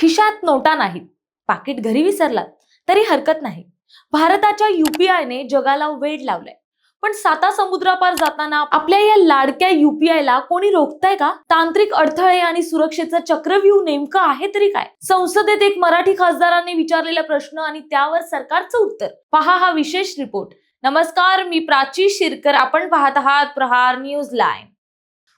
खिशात नोटा नाहीत, पाकिट घरी विसरलात तरी हरकत नाही. भारताच्या युपीआयने जगाला वेड लावलंय. पण साता समुद्रापार जाताना आपल्या या लाडक्या युपीआयला कोणी रोखतंय का? तांत्रिक अडथळे आणि सुरक्षेचं चक्रव्यूह नेमकं आहे तरी काय? संसदेत एक मराठी खासदाराने विचारलेला प्रश्न आणि त्यावर सरकारचं उत्तर, पहा हा विशेष रिपोर्ट. नमस्कार, मी प्राची शिरकर. आपण पाहत आहात प्रहार न्यूज लाईव्ह.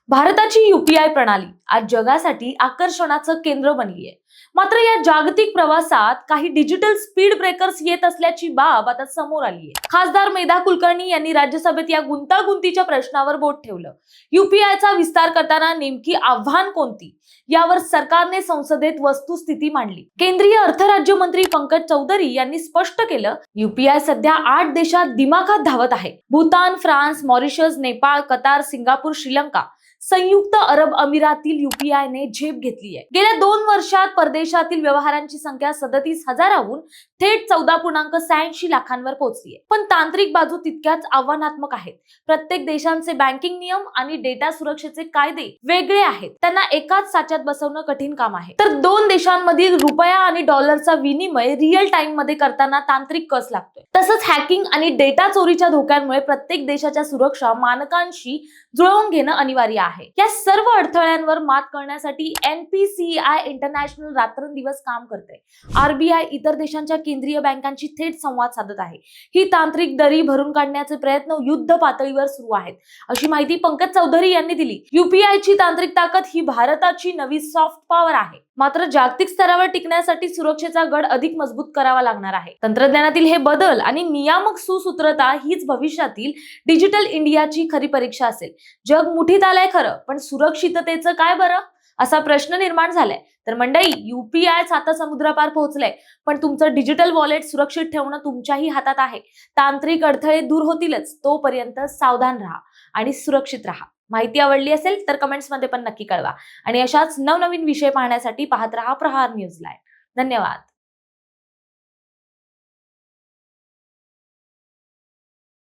भारताची युपीआय प्रणाली आज जगासाठी आकर्षणाचं केंद्र बनली आहे. मात्र या जागतिक प्रवासात काही डिजिटल स्पीड ब्रेकर्स येत असल्याची बाब आता समोर आली आहे. खासदार मेधा कुलकर्णी यांनी राज्यसभेत या गुंतागुंतीच्या प्रश्नावर बोट ठेवलं. युपीआयचा विस्तार करताना नेमकी आव्हान कोणती, यावर सरकारने संसदेत वस्तुस्थिती मांडली. केंद्रीय अर्थ राज्यमंत्री पंकज चौधरी यांनी स्पष्ट केलं, युपीआय सध्या 8 देशात दिमाखात धावत आहे. Bhutan, France, Mauritius, Nepal, Qatar, Singapore, Sri Lanka, संयुक्त अरब अमिरातील युपीआयने झेप घेतली आहे. गेल्या 2 वर्षात परदेशातील व्यवहारांची संख्या 37,000हून थेट 14.86 लाखांवर पोहोचली आहे. पण तांत्रिक बाजू तितक्याच आव्हानात्मक आहेत. प्रत्येक देशांचे बँकिंग नियम आणि डेटा सुरक्षेचे कायदे वेगळे आहेत. त्यांना एकाच साच्यात बसवणं कठीण काम आहे. तर 2 देशांमधील रुपया आणि डॉलरचा विनिमय रिअल टाइम मध्ये करताना तांत्रिक कस लागतोय. तसंच हॅकिंग आणि डेटा चोरीच्या धोक्यांमुळे प्रत्येक देशाच्या सुरक्षा मानकांशी जुळवून घेणं अनिवार्य आहे. या सर्व अडथळ्यांवर मात करण्यासाठी एनपीसीआय इंटरनॅशनल रात्रंदिवस काम करते. आरबीआय इतर देशांच्या केंद्रीय बँकांशी थेट संवाद साधत आहे. ही तांत्रिक दरी भरून काढण्याचे प्रयत्न युद्ध पातळीवर सुरू आहेत, अशी माहिती पंकज चौधरी यांनी दिली. युपीआयची तांत्रिक ताकद ही भारताची नवी सॉफ्ट पॉवर आहे. मात्र जागतिक स्तरावर टिकण्यासाठी सुरक्षेचा गड अधिक मजबूत करावा लागणार आहे. तंत्रज्ञानातील हे बदल आणि नियामक सुसूत्रता हीच भविष्यातील डिजिटल इंडियाची खरी परीक्षा असेल. जग मुठीत आलंय खरं, पण सुरक्षिततेचं काय बरं, असा प्रश्न निर्माण झालाय. तर मंडळी, युपीआय साता समुद्रापार पोहोचलंय, पण तुमचं डिजिटल वॉलेट सुरक्षित ठेवणं तुमच्याही हातात आहे. तांत्रिक अडथळे दूर होतीलच, तोपर्यंत सावधान राहा आणि सुरक्षित राहा. माहिती आवडली असेल तर कमेंट्समध्ये पण नक्की कळवा आणि अशाच नवनवीन विषय पाहण्यासाठी पाहत राहा प्रहार न्यूज लाईव्ह. धन्यवाद.